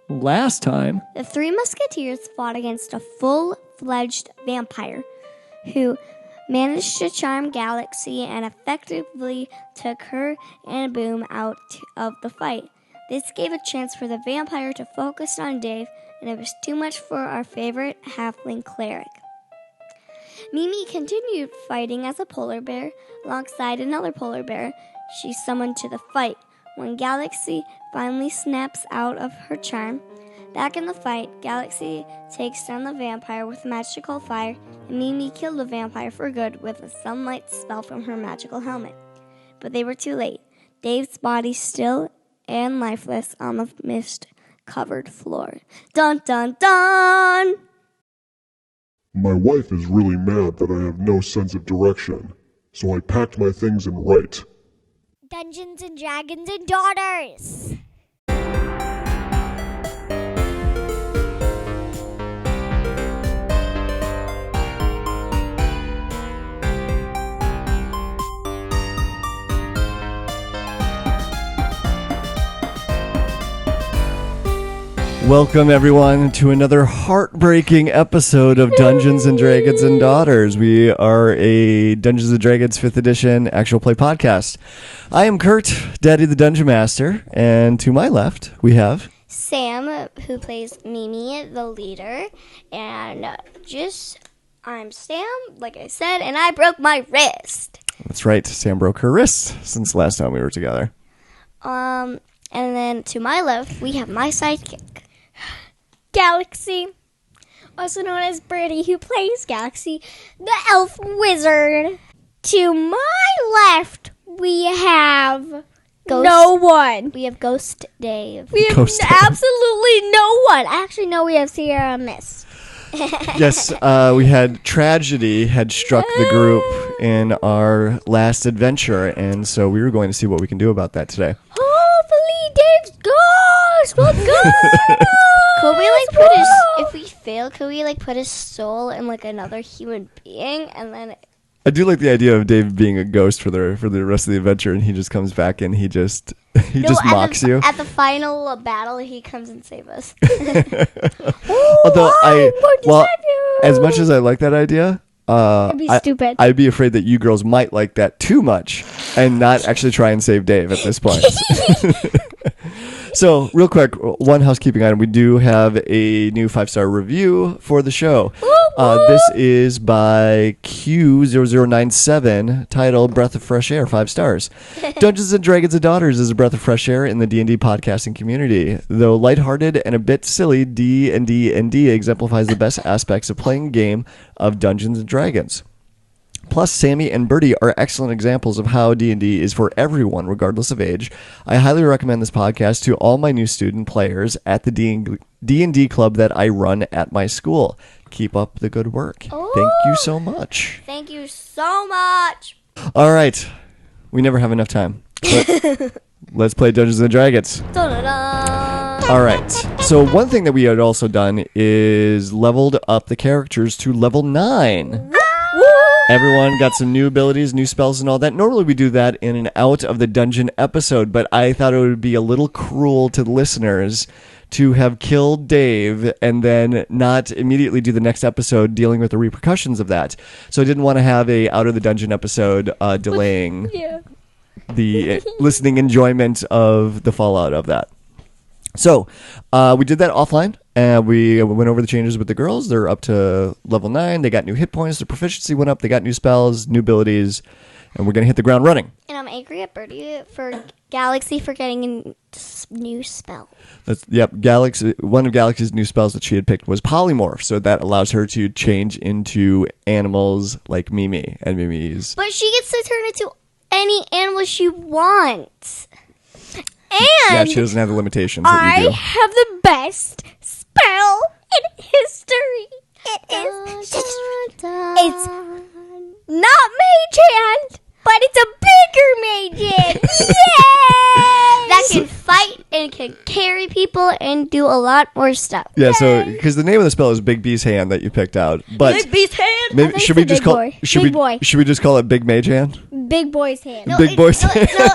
Last time, the three Musketeers fought against a full-fledged vampire who managed to charm Gallexsy and effectively took her and Boom out of the fight. This gave a chance for the vampire to focus on Dave, and it was too much for our favorite halfling cleric. Mimi continued fighting as a polar bear alongside another polar bear she summoned to the fight. When Gallexsy finally snaps out of her charm, back in the fight, Gallexsy takes down the vampire with magical fire, and Mimi killed the vampire for good with a sunlight spell from her magical helmet. But they were too late. Dave's body still and lifeless on the mist-covered floor. Dun dun dun! My wife is really mad that I have no sense of direction, so I packed my things and write. Dungeons and Dragons and Daughters! welcome everyone to another heartbreaking episode of Dungeons and Dragons and Daughters. We are a Dungeons and Dragons 5th edition actual play podcast. I am Kurt, Daddy the Dungeon Master, and to my left we have Sam, who plays Mimi, the leader, and I'm Sam, like I said, and I broke my wrist. That's right, Sam broke her wrist since last time we were together. And then to my left we have my sidekick, Gallexsy, also known as Birdie, who plays Gallexsy, the elf wizard. To my left, we have no one. We have Ghost Dave. We have absolutely no one. Actually, no, we have Sierra Mist. Yes, we had tragedy had struck the group in our last adventure, and so we were going to see what we can do about that today. Hopefully, Dave's ghost will go. Could we if we fail, could we put his soul in another human being and then? I do like the idea of Dave being a ghost for the rest of the adventure, and he just comes back and he just mocks you. At the final battle, he comes and saves us. Although as much as I like that idea, it'd be stupid. I'd be afraid that you girls might like that too much and not actually try and save Dave at this point. So, real quick, one housekeeping item. We do have a new 5-star review for the show. This is by Q0097, titled Breath of Fresh Air, 5 stars. Dungeons and Dragons and Daughters is a breath of fresh air in the D&D podcasting community. Though lighthearted and a bit silly, D&D exemplifies the best aspects of playing a game of Dungeons and Dragons. Plus, Sammy and Birdie are excellent examples of how D&D is for everyone, regardless of age. I highly recommend this podcast to all my new student players at the D&D club that I run at my school. Keep up the good work. Oh. Thank you so much. Thank you so much. All right. We never have enough time. Let's play Dungeons and Dragons. Da-da-da. All right. So one thing that we had also done is leveled up the characters to level 9. Everyone got some new abilities, new spells, and all that. Normally we do that in an out of the dungeon episode, but I thought it would be a little cruel to the listeners to have killed Dave and then not immediately do the next episode dealing with the repercussions of that. So I didn't want to have a out of the dungeon episode delaying the listening enjoyment of the fallout of that. So we did that offline, and we went over the changes with the girls. They're up to level 9. They got new hit points. Their proficiency went up. They got new spells, new abilities, and we're going to hit the ground running. And I'm angry at Birdie for Gallexsy for getting a new spell. Gallexsy. One of Gallexsy's new spells that she had picked was polymorph, so that allows her to change into animals like Mimi and Mimi's. But she gets to turn into any animal she wants. And yeah, she doesn't have the limitations that you do. I have the best spell in history. It's not Mage Hand, but it's a bigger Mage Hand. Yay! That can fight and can carry people and do a lot more stuff. Yeah, so because the name of the spell is Big B's Hand that you picked out, but Big B's Hand. Maybe, should we just call it Big Mage Hand? Big Boy's Hand. No, Big Boy's Hand. No,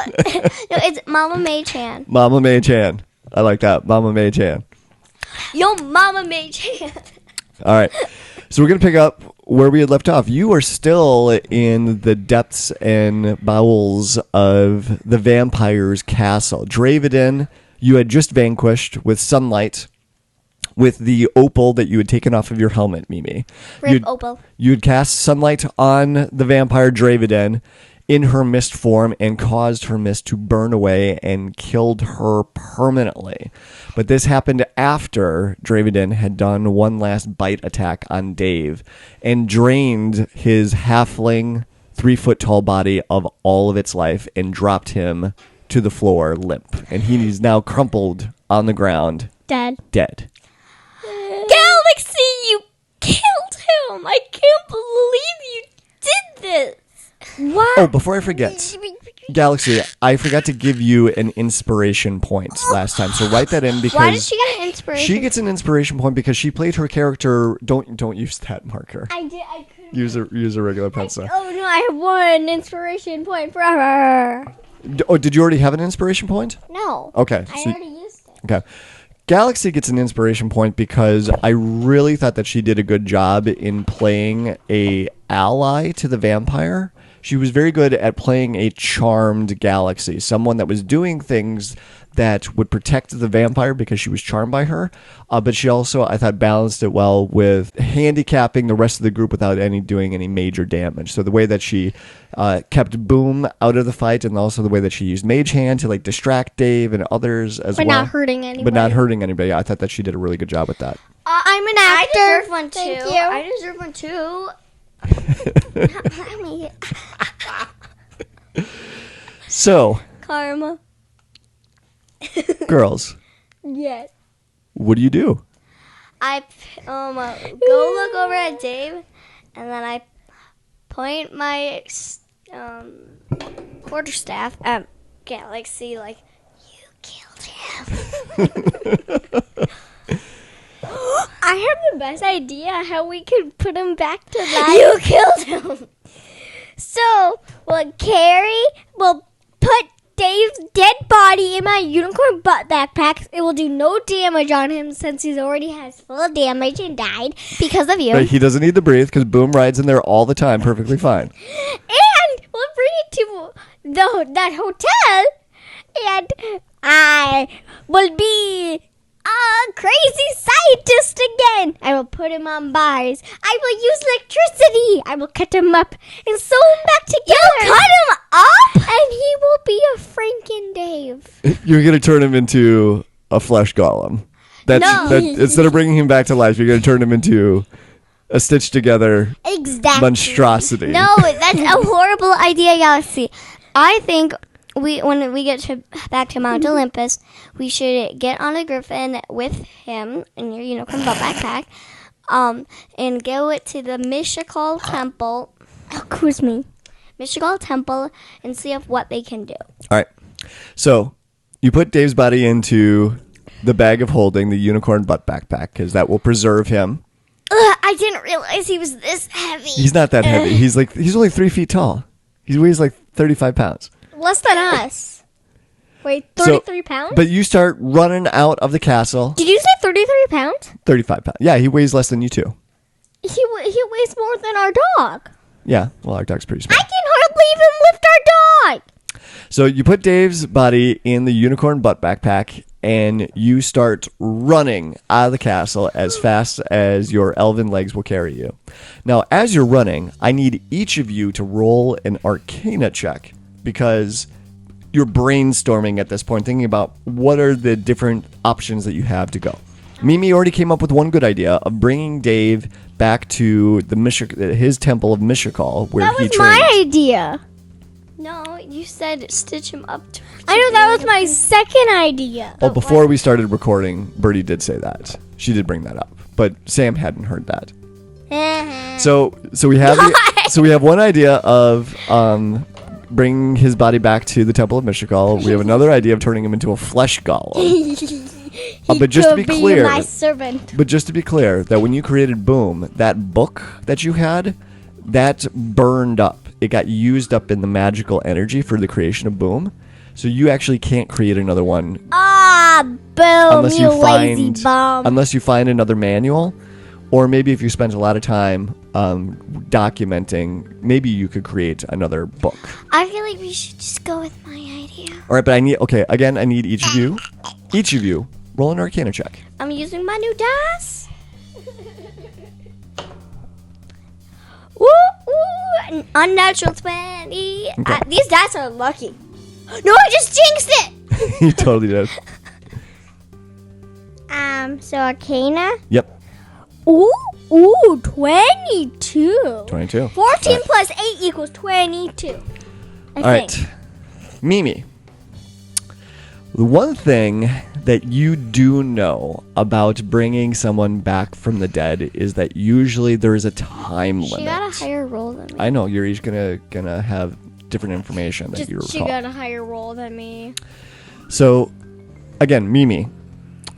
it's Mama Mage Hand. Mama Mage Hand. I like that. Mama Mage Hand. Yo mama mage hand. All right. So we're going to pick up where we had left off. You are still in the depths and bowels of the vampire's castle. Dravidin, you had just vanquished with sunlight, with the opal that you had taken off of your helmet, Mimi. Rip opal. You had cast sunlight on the vampire Dravidin in her mist form and caused her mist to burn away and killed her permanently. But this happened after Dravidin had done one last bite attack on Dave and drained his halfling 3-foot tall body of all of its life and dropped him to the floor limp. And he is now crumpled on the ground. Dead. Gallexsy, you killed him! I can't believe you did this! What? Oh, before I forget, Gallexsy, I forgot to give you an inspiration point last time, so write that in because Why did she get an inspiration? she gets an inspiration point because she played her character. Don't use that marker. I did. I couldn't. Use a regular pencil. Oh no! I have one inspiration point forever. Did you already have an inspiration point? No. Okay. I so- already used it. Okay. Gallexsy gets an inspiration point because I really thought that she did a good job in playing a ally to the vampire. She was very good at playing a charmed Gallexsy, someone that was doing things that would protect the vampire because she was charmed by her. But she also, I thought, balanced it well with handicapping the rest of the group without doing any major damage. So the way that she kept Boom out of the fight, and also the way that she used Mage Hand to like distract Dave and others as well. But not hurting anybody. But not hurting anybody. I thought that she did a really good job with that. I'm an actor. I deserve one too. Thank you. I deserve one too. So, Karma. girls, Yes. what do you do? I go look over at Dave, and then I point my quarterstaff at Gallexsy like, you killed him. I have the best idea how we could put him back to life. You killed him. So we'll put Dave's dead body in my unicorn butt backpack. It will do no damage on him since he already has full damage and died because of you. Right, he doesn't need to breathe because Boom rides in there all the time, perfectly fine. And we'll bring it to that hotel, and I will be a crazy scientist again. I will put him on bars. I will use electricity. I will cut him up and sew him back together. You cut him up? And he will be a Franken Dave. You're going to turn him into a flesh golem. No. Instead of bringing him back to life, you're going to turn him into a stitched together Exactly. monstrosity. No, that's a horrible idea, Galaxy. I think when we get back to Mount Olympus, we should get on a griffin with him in your unicorn butt backpack, and go to the Mishakal Temple. Excuse me. Mishakal Temple, and see what they can do. All right. So you put Dave's body into the bag of holding, the unicorn butt backpack, because that will preserve him. I didn't realize he was this heavy. He's not that heavy. He's only 3 feet tall. He weighs like 35 pounds. Less than us. Wait, 33 pounds? But you start running out of the castle. Did you say 33 pounds? 35 pounds. Yeah, he weighs less than you too. He weighs more than our dog. Yeah, well, our dog's pretty small. I can hardly even lift our dog. So you put Dave's body in the unicorn butt backpack, and you start running out of the castle as fast as your elven legs will carry you. Now, as you're running, I need each of you to roll an Arcana check, because you're brainstorming at this point, thinking about what are the different options that you have to go. Mimi already came up with one good idea of bringing Dave back to his temple of Mishakal, where That he was trained. my idea. No, you said stitch him up. I know that was my second idea. Oh, before we started recording, Birdie did say that. She did bring that up, but Sam hadn't heard that. So we have we have one idea of bringing his body back to the temple of Mishakal. We have another idea of turning him into a flesh golem. But just to be clear, my servant. But just to be clear, that when you created Boom, that book that you had, that burned up. It got used up in the magical energy for the creation of Boom. So you actually can't create another one Boom, unless you you lazy find bum. unless you find another manual, or maybe if you spent a lot of time documenting, maybe you could create another book. I feel like we should just go with my idea. All right, but I need each of you roll an Arcana check. I'm using my new dice. An unnatural 20. Okay. These dice are lucky. No, I just jinxed it. You totally did. So Arcana. Yep. Ooh, 22. 22. 14 plus 8 equals 22. All right, Mimi. The one thing that you do know about bringing someone back from the dead is that usually there is a time limit. She got a higher roll than me. I know you're each gonna have different information that you recall. She got a higher roll than me. So, again, Mimi,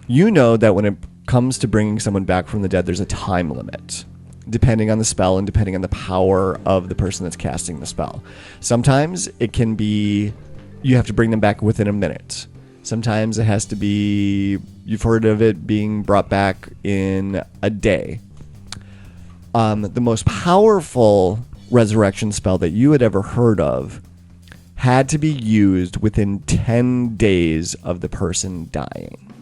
you know that when it comes to bringing someone back from the dead, there's a time limit, depending on the spell and depending on the power of the person that's casting the spell. Sometimes it can be you have to bring them back within a minute. Sometimes it has to be, you've heard of it being brought back in a day. The most powerful resurrection spell that you had ever heard of had to be used within 10 days of the person dying.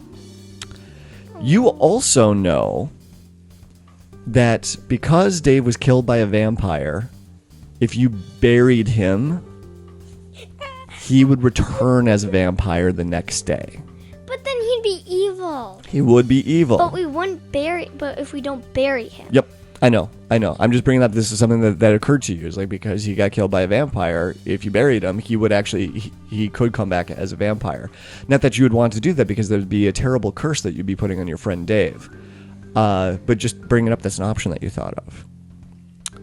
You also know that because Dave was killed by a vampire, if you buried him, he would return as a vampire the next day. But then he'd be evil. He would be evil. But we wouldn't bury. But if we don't bury him. Yep, I know. I'm just bringing up, this is something that occurred to you. It's like, because he got killed by a vampire, if you buried him, he would actually, he could come back as a vampire. Not that you would want to do that, because there would be a terrible curse that you'd be putting on your friend Dave. But just bringing up, that's an option that you thought of.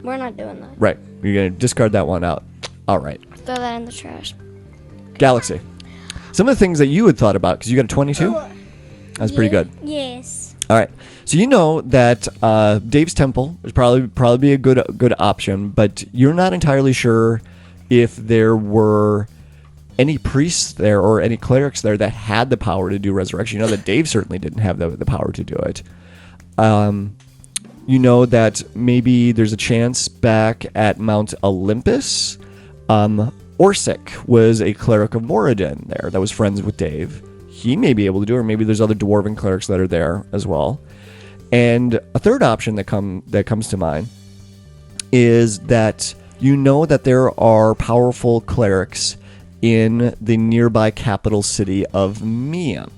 We're not doing that. Right. You're going to discard that one out. All right. Throw that in the trash. Gallexsy. Some of the things that you had thought about, because you got a 22? That's pretty good. Yes. All right. So you know that Dave's Temple is probably be a good option, but you're not entirely sure if there were any priests there or any clerics there that had the power to do resurrection. You know that Dave certainly didn't have the power to do it. You know that maybe there's a chance back at Mount Olympus. Orsic was a cleric of Moradin there that was friends with Dave. He may be able to do it, or maybe there's other dwarven clerics that are there as well. And a third option that comes to mind is that you know that there are powerful clerics in the nearby capital city of Miam.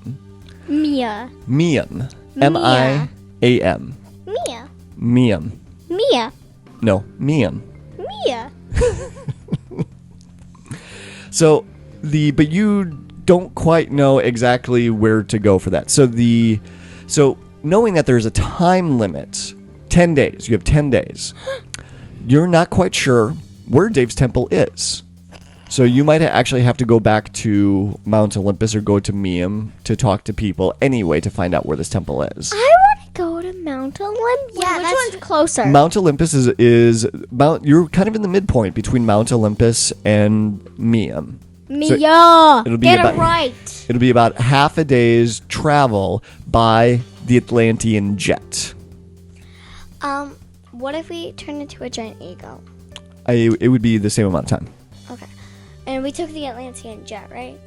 Mia. Miam. M-I-A-M. Mia. Miam. Mia. No, Miam. Mia. So but you don't quite know exactly where to go for that. So knowing that there's a time limit, 10 days, you have 10 days, you're not quite sure where Dave's Temple is. So you might actually have to go back to Mount Olympus or go to Miam to talk to people anyway to find out where this temple is. I want to go to Mount Olympus. Yeah, which that's- one's closer? Mount Olympus is you're kind of in the midpoint between Mount Olympus and Miam. Mia. it'll be Get about- it right. It'll be about half a day's travel by the Atlantean jet. What if we turn into a giant eagle? It would be the same amount of time. Okay. And we took the Atlantean jet, right?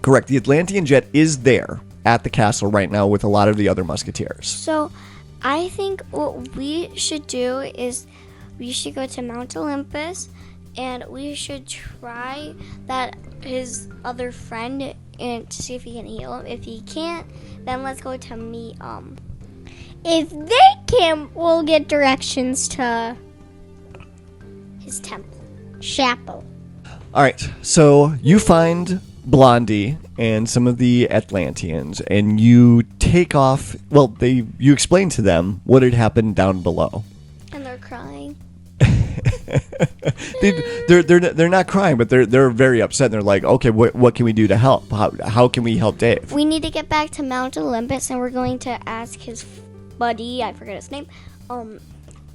Correct. The Atlantean jet is there at the castle right now with a lot of the other Musketeers. So, I think what we should do is we should go to Mount Olympus, and we should try that his other friend and to see if he can heal him. If he can't, then let's go to Miam. If they can, we'll get directions to His temple. Chapel. All right. So you find Blondie and some of the Atlanteans, and you take off. Well, you explain to them what had happened down below. And they're crying. They're not crying, but they're very upset. They're like, okay, what can we do to help? How can we help Dave? We need to get back to Mount Olympus, and we're going to ask his buddy, I forget his name,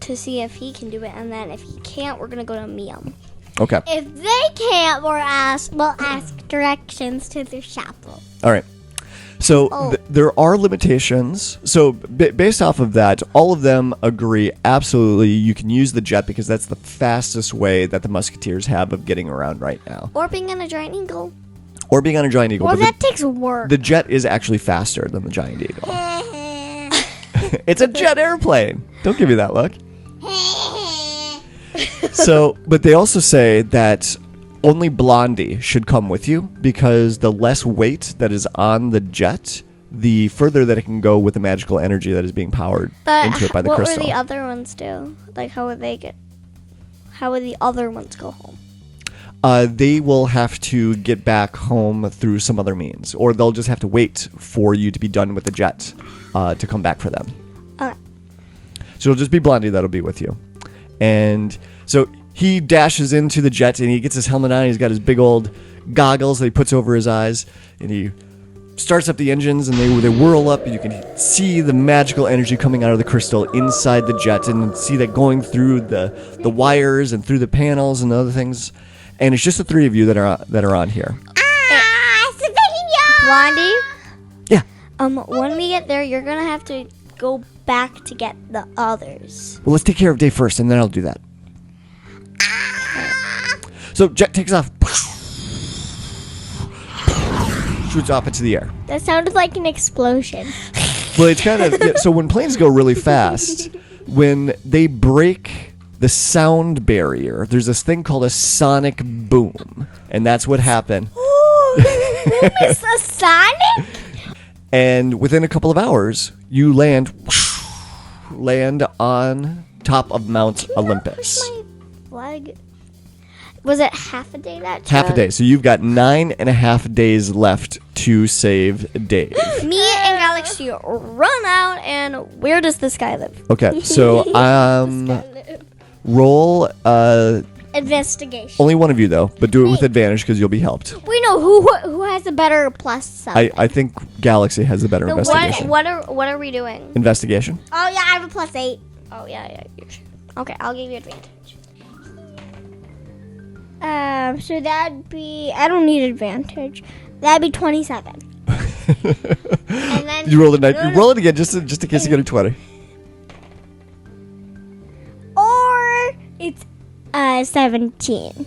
to see if he can do it. And then if he can't, we're going to go to Miam. Okay. If they can't, we'll ask directions to the chapel. All right. So Oh. there are limitations. So based off of that, all of them agree absolutely you can use the jet because that's the fastest way that the Musketeers have of getting around right now. Or being on a giant eagle. Or being on a giant eagle. Well, But that takes work. the jet is actually faster than the giant eagle. It's a jet airplane. Don't give me that look. So, but they also say that only Blondie should come with you because the less weight that is on the jet, the further that it can go with the magical energy that is being powered But into it by the what crystal. would the other ones do? Like, how would the other ones go home? They will have to get back home through some other means, or they'll just have to wait for you to be done with the jet to come back for them. Okay. So it'll just be Blondie that'll be with you. And so he dashes into the jet and he gets his helmet on. He's got his big old goggles that he puts over his eyes, and he starts up the engines and they whirl up, and you can see the magical energy coming out of the crystal inside the jet, and see that going through the wires and through the panels and other things. And it's just the three of you that are on here. Blondie? Yeah. When we get there, you're gonna have to go back to get the others. Well, let's take care of Dave first, and then I'll do that. So jet takes off, shoots off into the air. That sounded like an explosion. Well, it's kind of so when planes go really fast, when they break the sound barrier, there's this thing called a sonic boom, and that's what happened. It's a Sonic? And within a couple of hours, you land on top of Mount Olympus. My flag. Was it half a day that Half a day. So you've got 9.5 days left to save Dave. Me and Gallexsy run out, and where does this guy live? Okay, so roll Investigation. only one of you though, but do it with advantage because you'll be helped. We know who has a better plus something. I think Gallexsy has the better investigation. What are we doing? Investigation. Oh, yeah, I have a plus 8. Oh yeah. Okay, I'll give you advantage. So that'd be... I don't need advantage. That'd be 27. And then You rolled a 9. You roll it again just in case you get a 20. Or it's 17.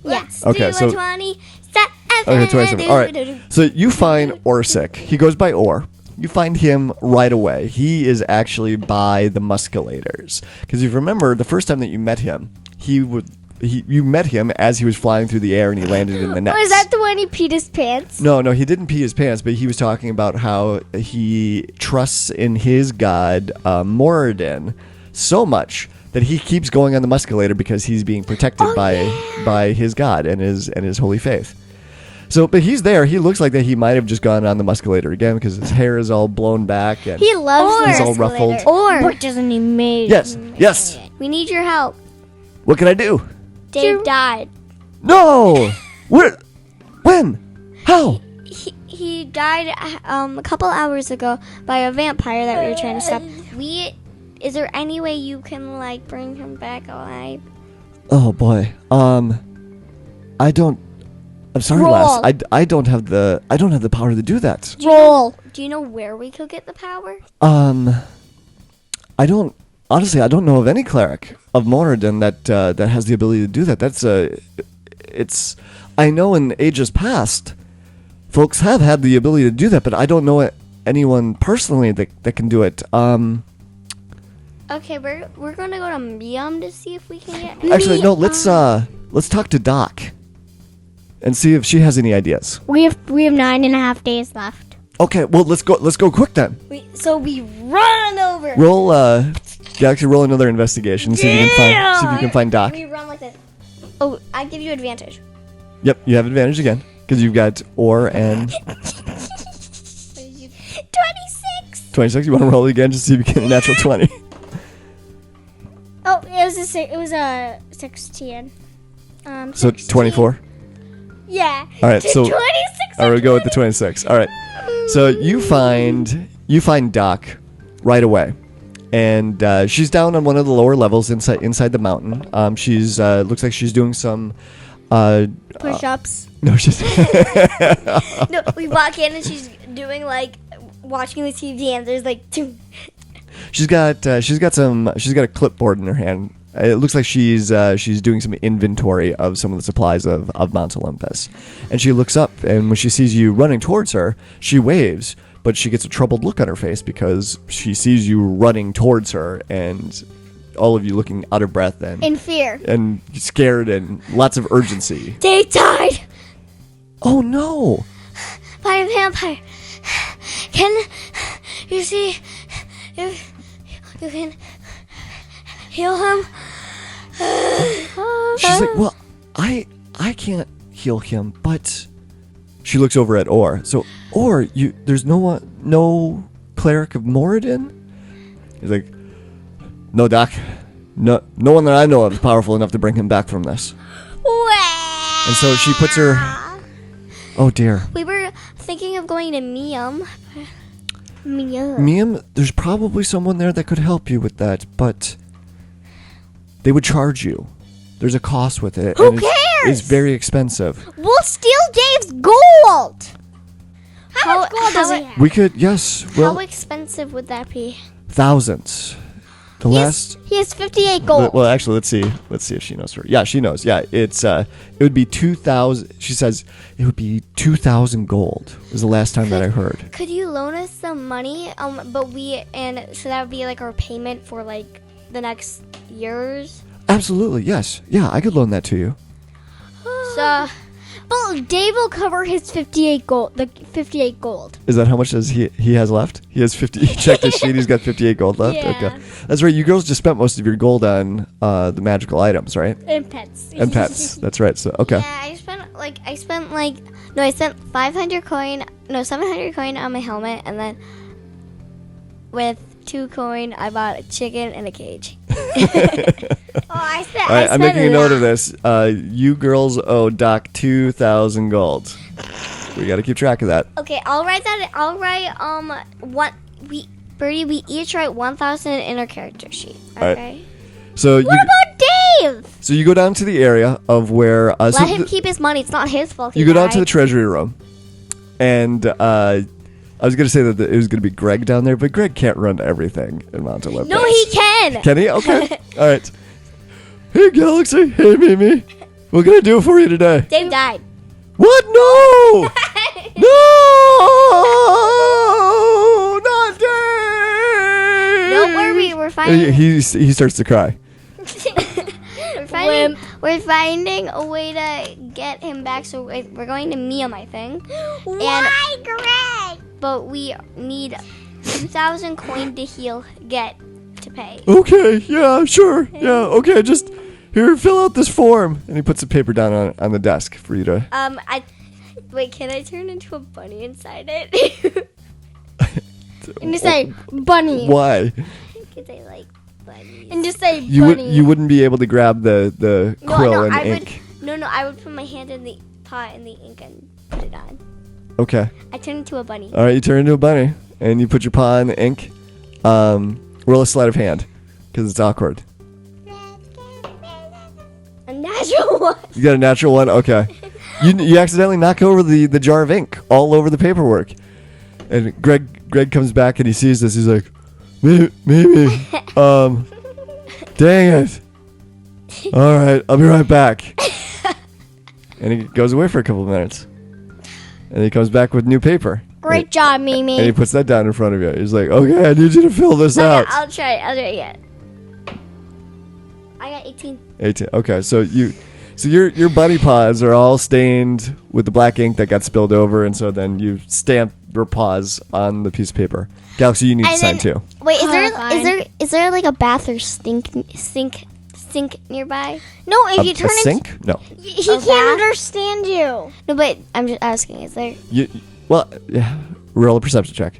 let's Okay, do so- a 27. Okay, 27. All right. So you find Orsic. He goes by Or. You find him right away. He is actually by the Musketeers. Because if you remember, the first time that you met him, you met him as he was flying through the air and he landed in the nets. Oh, is that the one he peed his pants? No, he didn't pee his pants, but he was talking about how he trusts in his god, Moradin, so much that he keeps going on the Musculator because he's being protected by his god and his holy faith. So, but he's there. He looks like that he might have just gone on the Musculator again because his hair is all blown back and He loves he's the all ruffled. escalator. What doesn't he make? Yes. We need your help. What can I do? Dave died. No. Where? When? How? He died a couple hours ago by a vampire that we were trying to stop. Is there any way you can like bring him back alive? Oh boy. I don't. I'm sorry, Roll. lass. I don't have the power to do that. Roll. Do you know where we could get the power? I don't. Honestly, I don't know of any cleric of Moradin that has the ability to do that. It's. I know in ages past, folks have had the ability to do that, but I don't know anyone personally that can do it. Okay, we're gonna go to Miam to see if we can get. Actually, no. Let's talk to Doc, and see if she has any ideas. We have 9.5 days left. Okay. Well, let's go quick then. So we run over. Roll. Gallexsy, roll another investigation. See if you can find Doc. We run like this. Oh, I give you advantage. Yep, you have advantage again because you've got Or and 26. 26. You want to roll it again just to see if you get a natural 20. Oh, it was a 16. So 24. Yeah. All right, so 26. all right, we'll go with the 26. All right. So you find Doc right away, And she's down on one of the lower levels inside the mountain. She's looks like she's doing some Push-ups. no, she's No, we walk in and she's doing like watching the TV, and there's like two. she's got a clipboard in her hand. It looks like she's doing some inventory of some of the supplies of Mount Olympus. And she looks up, and when she sees you running towards her, she waves, but she gets a troubled look on her face because she sees you running towards her, and all of you looking out of breath and In fear. and scared and lots of urgency. They died Oh no! by a vampire. Can you see if you can heal him? She's like, well, I can't heal him, but she looks over at Or. So Or, there's no cleric of Moradin? He's like, no, Doc. No one that I know of is powerful enough to bring him back from this. And so she puts her. Oh dear. We were thinking of going to Miam. Miam, there's probably someone there that could help you with that, but they would charge you. There's a cost with it. Who and cares? It's very expensive. We'll steal Dave's gold. How much gold does he have? We could, yes. How Well, expensive would that be? thousands. The last. He has 58 gold. Well, actually, let's see. Let's see if she knows her. Yeah, she knows. Yeah, it would be 2,000. She says it would be 2,000 gold. Was the last time that I heard. Could you loan us some money? So that would be like our payment for like the next years. Absolutely, yes. Yeah, I could loan that to you. So But Dave will cover his 58 gold. The 58 gold. Is that how much does he has left? He has 50. He checked his sheet. He's got 58 gold left. Yeah. Okay, that's right. You girls just spent most of your gold on the magical items, right? And pets. And pets. That's right. So okay. yeah, I spent 500 coin. No, 700 coin on my helmet, and then with 2 coin, I bought a chicken and a cage. I spent. All right, I'm making a note of this. You girls owe Doc 2,000 gold. We got to keep track of that. Okay, I'll write that. I'll write Birdie, we each write 1,000 in our character sheet. right. Okay. So you. What about Dave? So you go down to the area of where. Let him keep his money. It's not his fault. You go down to the treasury room, and I was gonna say that it was gonna be Greg down there, but Greg can't run everything in Mount Olympus. No, he can. Can he? Okay. All right. Hey, Gallexsy. Hey, Mimi. What can I do for you today? Dave died. What? No! No! Not Dave! Don't worry, we're And finding. he starts to cry. We're finding a way to get him back. So we're going to Miam, I think. Why, Greg? But we need 2,000 coin to to pay. Okay, yeah, sure. Yeah, okay, just here, fill out this form. And he puts a paper down on the desk for you to. Wait, can I turn into a bunny inside it? And just say bunny. Why? Because I like bunnies. And just say You bunny. wouldn't be able to grab the quill and ink. I would put my hand in the pot and the ink and put it on. Okay. I turn into a bunny. All right, you turn into a bunny and you put your paw in the ink. Roll a sleight of hand because it's awkward. A natural one. You got a natural one. Okay. You accidentally knock over the jar of ink all over the paperwork, and Greg comes back and he sees this. He's like, Mimi, dang it. All right, I'll be right back. And he goes away for a couple of minutes, and he comes back with new paper. Great job, And he Mimi. puts that down in front of you. He's like, okay, I need you to fill this out. I'll try it again. I got 18. 18. Okay, so your bunny paws are all stained with the black ink that got spilled over, and so then you stamp your paws on the piece of paper. Galaxy, you need to sign too. Wait, Fine. is there like a bath or sink nearby? No, if you turn a into sink? No. he A can't bath? understand you. No, but I'm just asking. Is there? Well, yeah. Roll a perception check.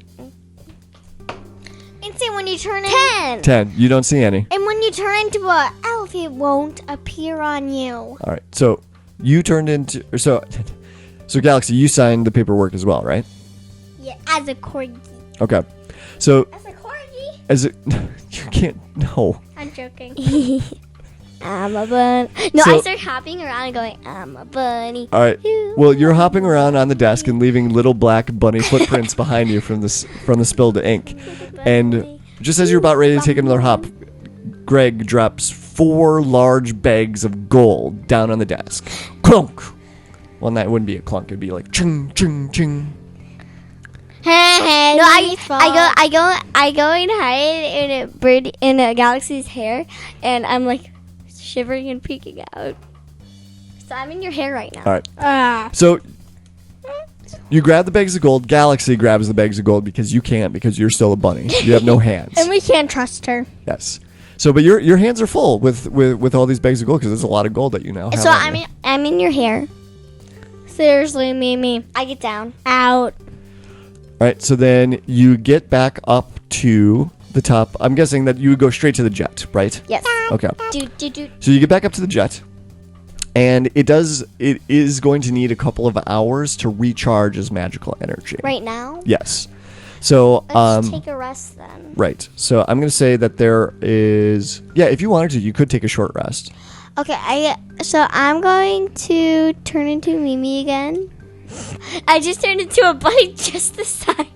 And see when you turn 10. 10. You don't see any. And when you turn into a elf, it won't appear on you. All right. So you turned into so Galaxy, you signed the paperwork as well, right? Yeah, as a corgi. Okay. So As a corgi? as it, you can't. No. I'm joking. I'm a bunny. No, So- I start hopping around and going, I'm a bunny. All right. Well, you're hopping around on the desk and leaving little black bunny footprints behind you from the spilled ink. And just as you're about ready to take another hop, Greg drops 4 large bags of gold down on the desk. Clunk. Well, that wouldn't be a clunk. It'd be like ching, ching, ching. No, I go and hide in a Gallexsy's hair, and I'm like shivering and peeking out. So I'm in your hair right now. All right. So you grab the bags of gold. Gallexsy grabs the bags of gold because you can't, because you're still a bunny. You have no hands. And we can't trust her. Yes. So, but your hands are full with all these bags of gold because there's a lot of gold that you now have. So on you. I'm in your hair. Seriously, Mimi. I get down. Out. All right. So then you get back up to the top. I'm guessing that you would go straight to the jet, right? Yes. Okay. Do. So you get back up to the jet, and it is going to need a couple of hours to recharge as magical energy. Right now? Yes. So Let's take a rest then. right. So I'm going to say that there is, yeah, if you wanted to, you could take a short rest. Okay, so I'm going to turn into Mimi again. I just turned into a bunny just this time.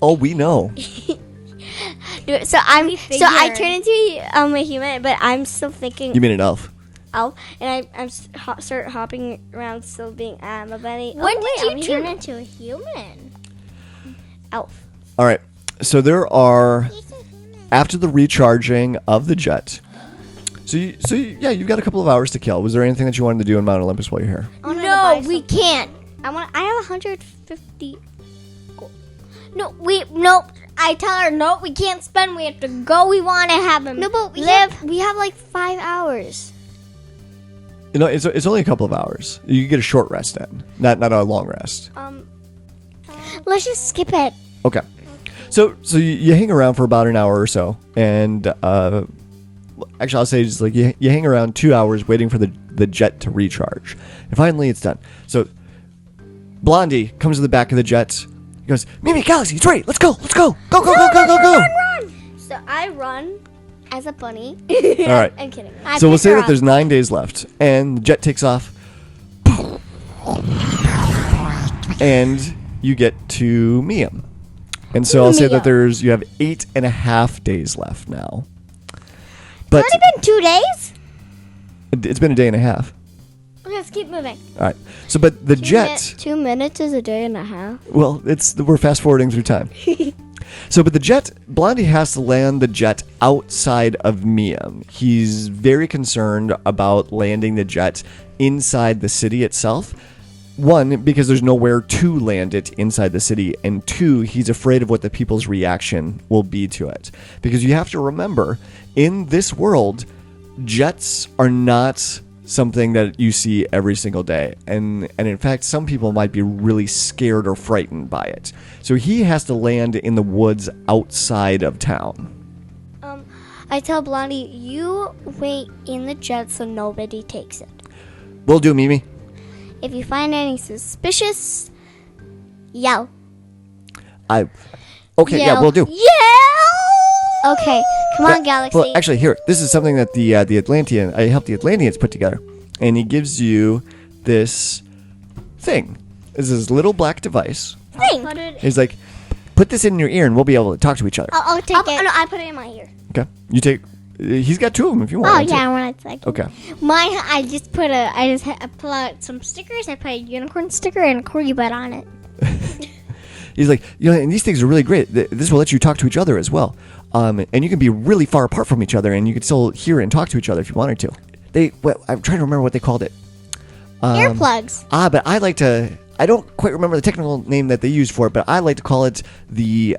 Oh, we know. So I figure. turn into a human, but I'm still thinking You mean an elf? elf, and I'm start hopping around, still being a bunny. When I'm did you turn human. into a human? Elf? All right. So there are, after the recharging of the jet. Yeah, you've got a couple of hours to kill. Was there anything that you wanted to do in Mount Olympus while you're here? No, we can't. I have 150. Nope. I tell her, nope, we can't spend. We have to go. We want to have him No, but we live. have like 5 hours. You know, it's only a couple of hours. You get a short rest then, not a long rest. Let's just skip it. Okay. So you hang around for about an hour or so, and actually I'll say just like you hang around 2 hours waiting for the jet to recharge, and finally it's done. So Blondie comes to the back of the jet. He goes, Mimi, Gallexsy, it's ready. Let's go. Go. So I run as a bunny. All right. I'm kidding. So we'll say that there's 9 days left, and the jet takes off, and you get to Miam. And so I'll say that you have 8.5 days left now. But It's only been 2 days. it's been a day and a half. Okay, let's keep moving. All right. So, but the jet. 2 minutes is a day and a half. Well, we're fast forwarding through time. So, but the jet, Blondie has to land the jet outside of Miam. He's very concerned about landing the jet inside the city itself. 1, because there's nowhere to land it inside the city, and 2, he's afraid of what the people's reaction will be to it. Because you have to remember, in this world, jets are not something that you see every single day, and in fact, some people might be really scared or frightened by it. So he has to land in the woods outside of town. I tell Blondie, you wait in the jet so nobody takes it. Will do, Mimi. If you find any suspicious, yell. Okay, yeah, we'll do. Okay, come on, Gallexsy. Well, actually, here, this is something that the Atlantean, I helped the Atlanteans put together, and he gives you this thing. This is this little black device. He's like, put this in your ear, and we'll be able to talk to each other. I'll take it. No, I put it in my ear. Okay, you take. He's got 2 of them if you Oh want. yeah, I want to take. Okay. Mine, I just pull out some stickers. I put a unicorn sticker and a corgi butt on it. He's like, and these things are really great. This will let you talk to each other as well. And you can be really far apart from each other, and you can still hear and talk to each other if you wanted to. I'm trying to remember what they called it. Earplugs. But I don't quite remember the technical name that they used for it, but I like to call it the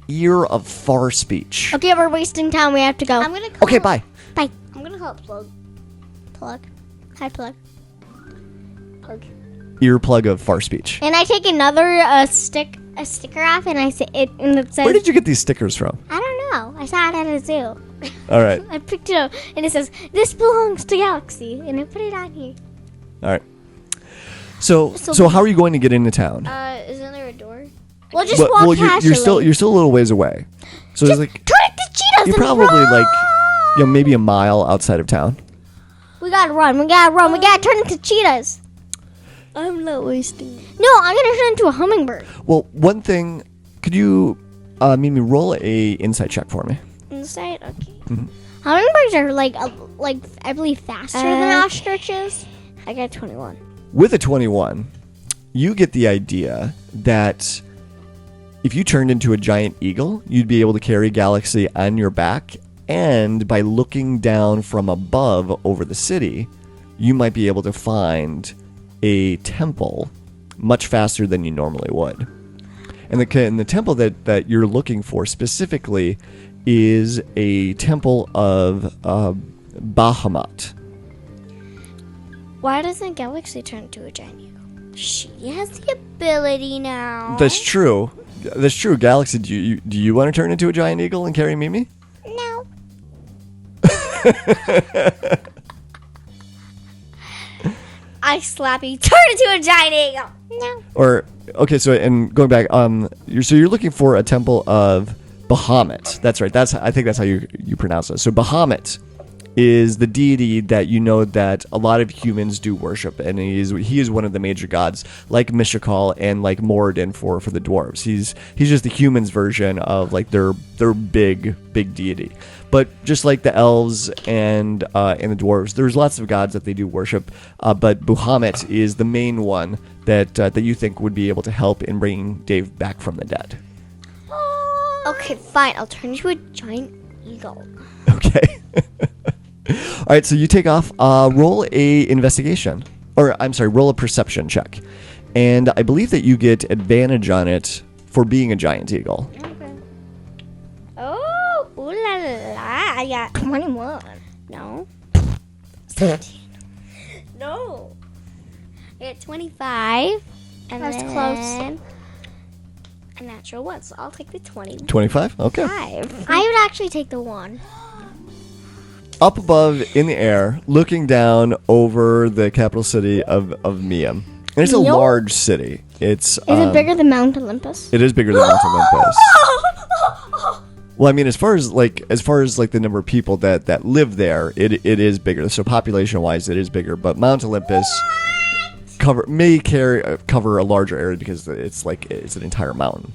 ear of far speech. Okay, we're wasting time. We have to go. I'm gonna call Okay, bye. Bye. I'm gonna call it plug. Hi, plug. Plug. Earplug of far speech. And I take another sticker off, and I say it, and it says. Where did you get these stickers from? I don't know. I saw it at a zoo. All right. I picked it up, and it says, "This belongs to Gallexsy," and I put it on here. All right. So how are you going to get into town? Isn't there a door? We'll just walk you're casually. still a little ways away. So there's like Turn it to You're probably maybe a mile outside of town. We gotta run. We gotta turn into cheetahs. I'm not wasting. No, I'm gonna turn into a hummingbird. Well, one thing, could you Mimi roll a insight check for me? Inside, okay. Mm-hmm. Hummingbirds are like I believe faster than ostriches. I got 21. With a 21, you get the idea that if you turned into a giant eagle, you'd be able to carry Gallexsy on your back, and by looking down from above over the city, you might be able to find a temple much faster than you normally would. And the temple that you're looking for specifically is a temple of Bahamut. Why doesn't Gallexsy turn into a giant eagle? She has the ability now. That's true. Gallexsy, do you want to turn into a giant eagle and carry Mimi? No. I slap you. Turn into a giant eagle. No. Or okay, so and going back, you're looking for a temple of Bahamut. That's right. I think that's how you pronounce it. So Bahamut is the deity that you know that a lot of humans do worship, and he is one of the major gods, like Mishakal and like Moradin for the dwarves. He's just the humans' version of like their big deity. But just like the elves and the dwarves, there's lots of gods that they do worship. But Bahamut is the main one that you think would be able to help in bringing Dave back from the dead. Okay, fine. I'll turn into a giant eagle. Okay. All right, so you take off. Roll a investigation, roll a perception check, and I believe that you get advantage on it for being a giant eagle. Okay. Oh, ooh la la! I got 21. No. 17. No. I got 25. And That's then close. a natural 1, so I'll take the 20. 25. Okay. I would actually take the 1. Up above in the air, looking down over the capital city of Miam. And it's a large city. Is it bigger than Mount Olympus? It is bigger than Mount Olympus. Well, I mean, as far as the number of people that live there, it is bigger. So population wise, it is bigger. But Mount Olympus cover a larger area because it's an entire mountain.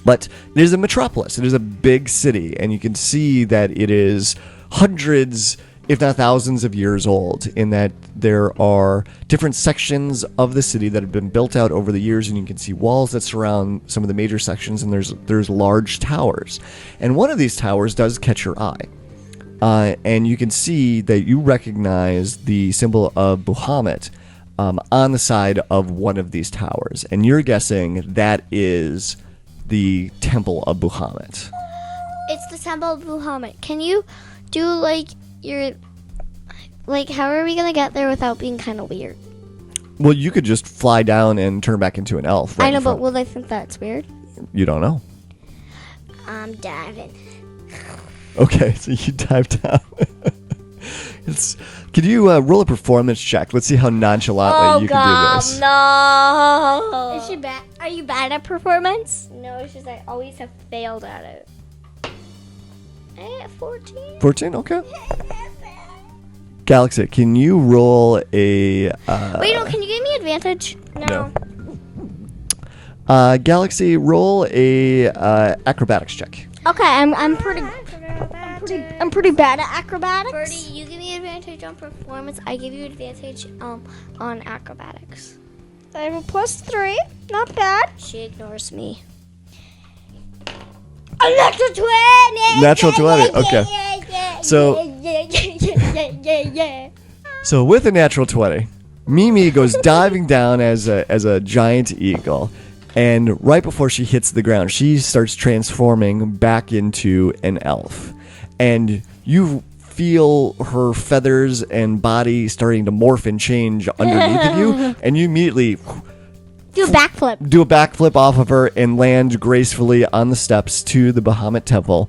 But it is a metropolis. It is a big city, and you can see that it is hundreds, if not thousands of years old, in that there are different sections of the city that have been built out over the years, and you can see walls that surround some of the major sections, and there's large towers. And one of these towers does catch your eye. And you can see that you recognize the symbol of Bahamut on the side of one of these towers. And you're guessing that is the Temple of Bahamut. It's the Temple of Bahamut. Can you do how are we gonna get there without being kind of weird? Well, you could just fly down and turn back into an elf. Right I know, but will they think that's weird? You don't know. I'm diving. Okay, so you dive down. Could you roll a performance check? Let's see how nonchalantly you can do this. No. Is she bad? Are you bad at performance? No, it's just I always have failed at it. I got 14. 14, okay. Gallexsy, can you roll a... Wait, no, can you give me advantage? No. Gallexsy, roll a acrobatics check. Okay, I'm pretty bad at acrobatics. Birdie, you give me advantage on performance. I give you advantage on acrobatics. I have a +3. Not bad. She ignores me. A natural 20. Natural 20, okay. So with a natural 20, Mimi goes diving down as a giant eagle, and right before she hits the ground, she starts transforming back into an elf. And you feel her feathers and body starting to morph and change underneath of you, and you immediately Do a backflip. do a backflip off of her and land gracefully on the steps to the Bahamut Temple.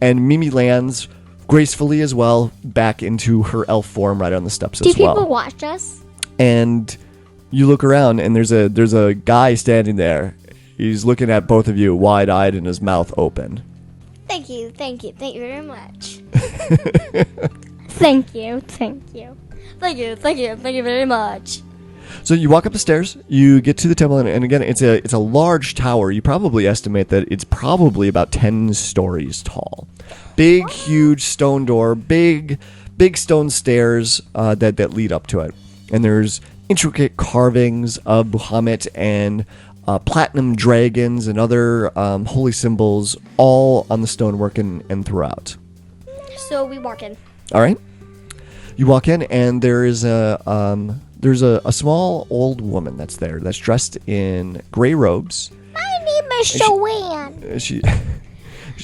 And Mimi lands gracefully as well back into her elf form right on the steps Do as well. people watch us? And you look around, and there's a guy standing there. He's looking at both of you wide-eyed and his mouth open. Thank you very much. Thank you very much. So you walk up the stairs, you get to the temple, and again, it's a large tower. You probably estimate that it's probably about 10 stories tall. Big, huge stone door, big stone stairs that lead up to it. And there's intricate carvings of Bahamut and platinum dragons and other holy symbols all on the stonework and throughout. So we walk in. All right. You walk in, and there's a small old woman that's there that's dressed in gray robes. My name is Joanne. She's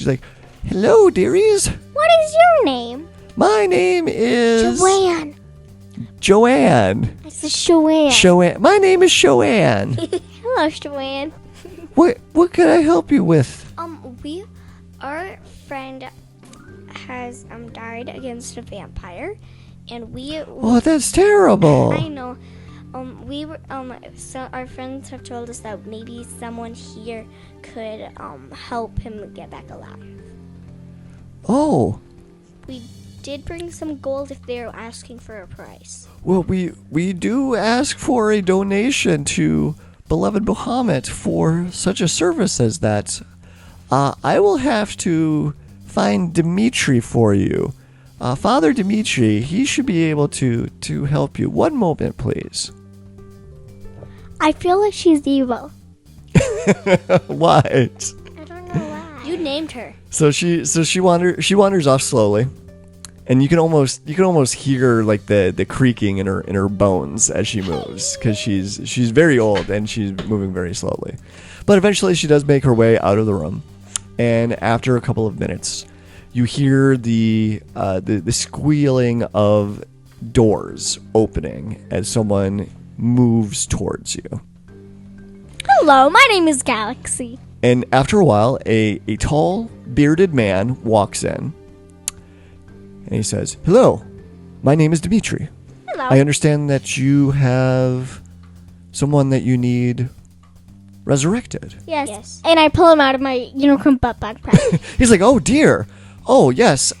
like, "Hello, dearies. What is your name? My name is Joanne. Joanne. This is Joanne. Joanne. My name is Joanne. Hello, Joanne. What can I help you with?" Our friend has died against a vampire, and we. Oh, that's terrible. I know. So our friends have told us that maybe someone here could help him get back alive. Oh. We did bring some gold if they're asking for a price. Well, we do ask for a donation to beloved Bahamut for such a service as that. I will have to find Dimitri for you. Father Dimitri, he should be able to help you. One moment, please. I feel like she's evil. What? I don't know why. You named her. So she wanders off slowly, and you can almost hear like the creaking in her bones as she moves, because she's very old and she's moving very slowly. But eventually she does make her way out of the room, and after a couple of minutes, you hear the squealing of doors opening as someone moves towards you. Hello, my name is Gallexsy. And after a while, a tall, bearded man walks in. And he says, "Hello, my name is Dimitri. Hello. I understand that you have someone that you need resurrected." Yes. And I pull him out of my unicorn butt backpack. He's like, "Oh, dear. Oh, yes.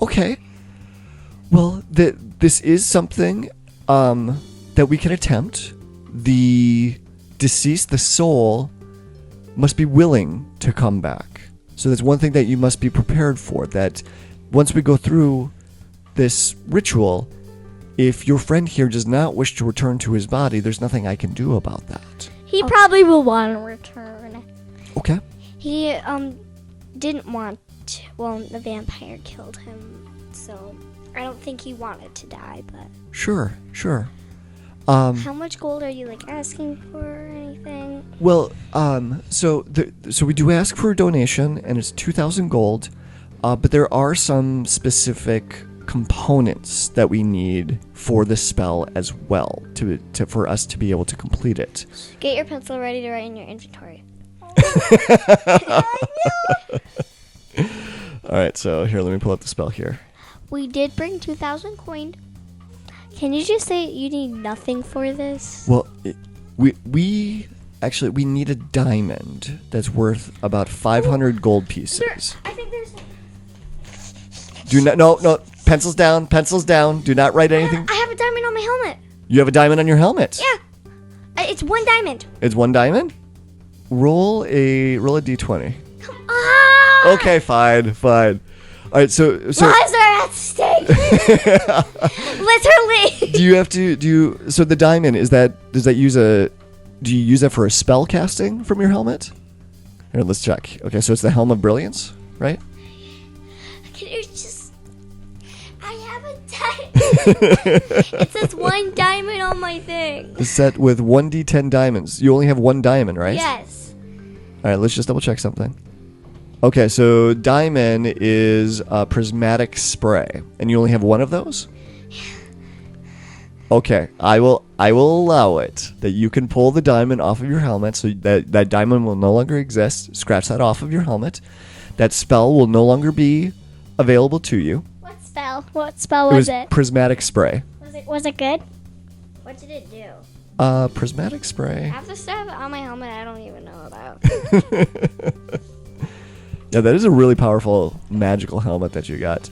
Okay. Well, this is something that we can attempt. The deceased, the soul, must be willing to come back. So that's one thing that you must be prepared for, that once we go through this ritual, if your friend here does not wish to return to his body, there's nothing I can do about that." He probably will want to return. Okay. He didn't want to, well, the vampire killed him, so I don't think he wanted to die, but Sure. how much gold are you asking for or anything? Well, so we do ask for a donation, and it's 2,000 gold, but there are some specific components that we need for the spell as well for us to be able to complete it. Get your pencil ready to write in your inventory. All right, so here, let me pull up the spell here. We did bring 2,000 coin. Can you just say you need nothing for this? Well, we need a diamond that's worth about 500 gold pieces. I think there's... Do not, no, pencils down. Do not write anything. I have a diamond on my helmet. You have a diamond on your helmet? Yeah. It's one diamond. It's one diamond? Roll a d20. Come on. Okay, fine. All right, so Lives are at stake. Literally. So the diamond, do you use that for a spell casting from your helmet? Here, let's check. Okay, so it's the Helm of Brilliance, right? Can you just... I have a diamond. It says one diamond on my thing. It's set with 1d10 diamonds. You only have one diamond, right? Yes. All right, let's just double check something. Okay, so diamond is a prismatic spray, and you only have one of those? Okay, I will allow it that you can pull the diamond off of your helmet, so that diamond will no longer exist. Scratch that off of your helmet. That spell will no longer be available to you. What spell? What spell was it? Prismatic spray. Was it good? What did it do? Prismatic spray. Half the stuff on my helmet I don't even know about. Yeah, that is a really powerful magical helmet that you got.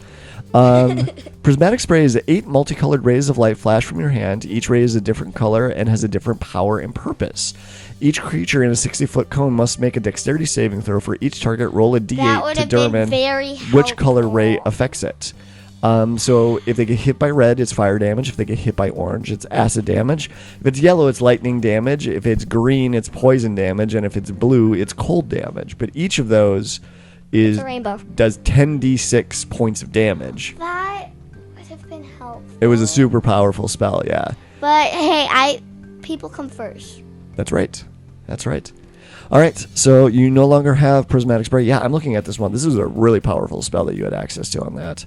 Prismatic spray is 8 multicolored rays of light flash from your hand. Each ray is a different color and has a different power and purpose. Each creature in a 60-foot cone must make a dexterity saving throw for each target. Roll a That d8 would to have been determine very which color helpful. ray affects it. So if they get hit by red, it's fire damage. If they get hit by orange, it's acid damage. If it's yellow, it's lightning damage. If it's green, it's poison damage. And if it's blue, it's cold damage. But each of those It's a rainbow. does 10d6 points of damage. That would have been helpful. It was a super powerful spell, yeah. But hey, people come first. That's right. That's right. All right, so you no longer have prismatic spray. Yeah, I'm looking at this one. This is a really powerful spell that you had access to on that.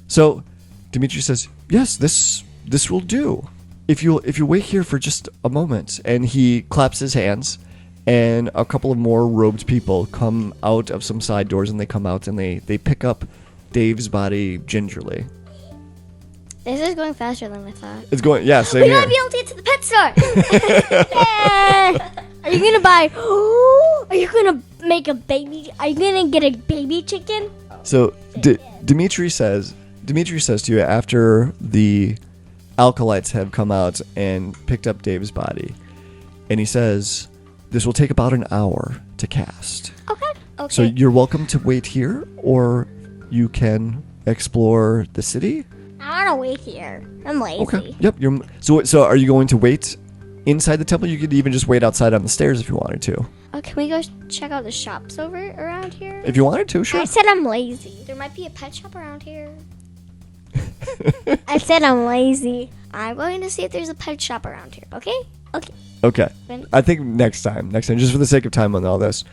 So Dimitri says, "Yes, this will do. If you wait here for just a moment." And he claps his hands, and a couple of more robed people come out of some side doors, and they come out and they pick up Dave's body gingerly. This is going faster than I thought. It's going, yeah, same We here. gotta be able to get to the pet store. Yeah. Are you gonna buy? Are you gonna make a baby? Are you gonna get a baby chicken? So Dimitri says to you after the alkalites have come out and picked up Dave's body, and he says, "This will take about an hour to cast. Okay. So you're welcome to wait here, or you can explore the city." I wanna wait here. I'm lazy. Okay. Yep. So are you going to wait inside the temple? You could even just wait outside on the stairs if you wanted to. Oh, can we go check out the shops around here? If you wanted to, sure. I said I'm lazy. There might be a pet shop around here. I said I'm lazy. I'm going to see if there's a pet shop around here. Okay. Okay. I think next time, just for the sake of time on all this.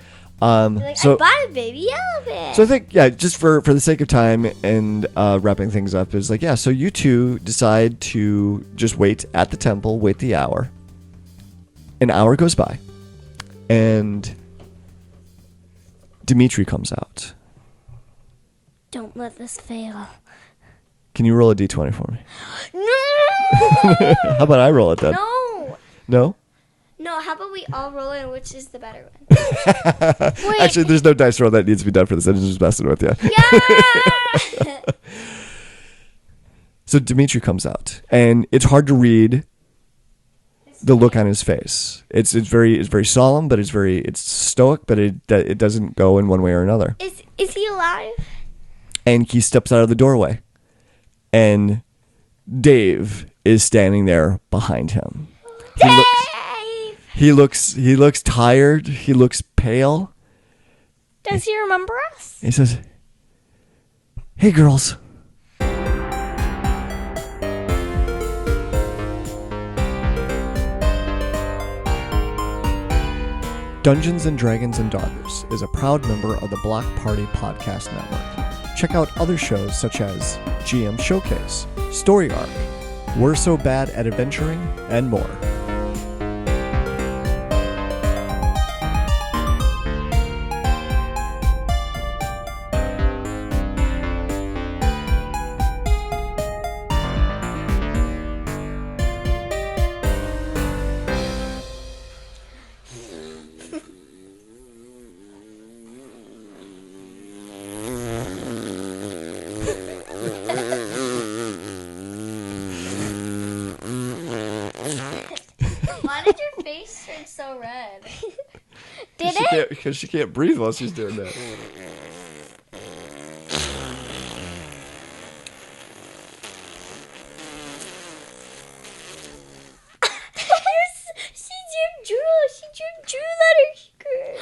I bought a baby elephant. So I think, yeah, just for the sake of time and wrapping things up, is like, yeah, so you two decide to just wait at the temple, wait the hour. An hour goes by, and Dimitri comes out. Don't let this fail. Can you roll a d20 for me? No. How about I roll it then? No. No? No. How about we all roll in? Which is the better one? Wait. Actually, there's no dice roll that needs to be done for this. I'm just messing with you. Yeah. So Dimitri comes out, and it's hard to read the look on his face. It's very solemn, but it's stoic, but it doesn't go in one way or another. Is he alive? And he steps out of the doorway, and Dave is standing there behind him. Dave. He looks tired. He looks pale. Does he remember us? He says, "Hey, girls." Dungeons & Dragons and Daughters is a proud member of the Block Party Podcast Network. Check out other shows such as GM Showcase, Story Arc, We're So Bad at Adventuring, and more. Why did your face turn so red? Did it? Because she can't breathe while she's doing that. She drew drool. She drew drool on her skirt.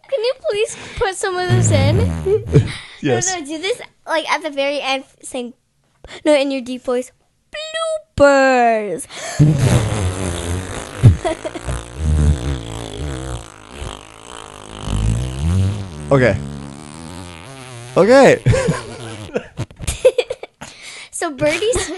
Can you please put some of this in? Yes. No, do this like at the very end, saying, no, in your deep voice, bloopers. Okay. Okay. So Birdie's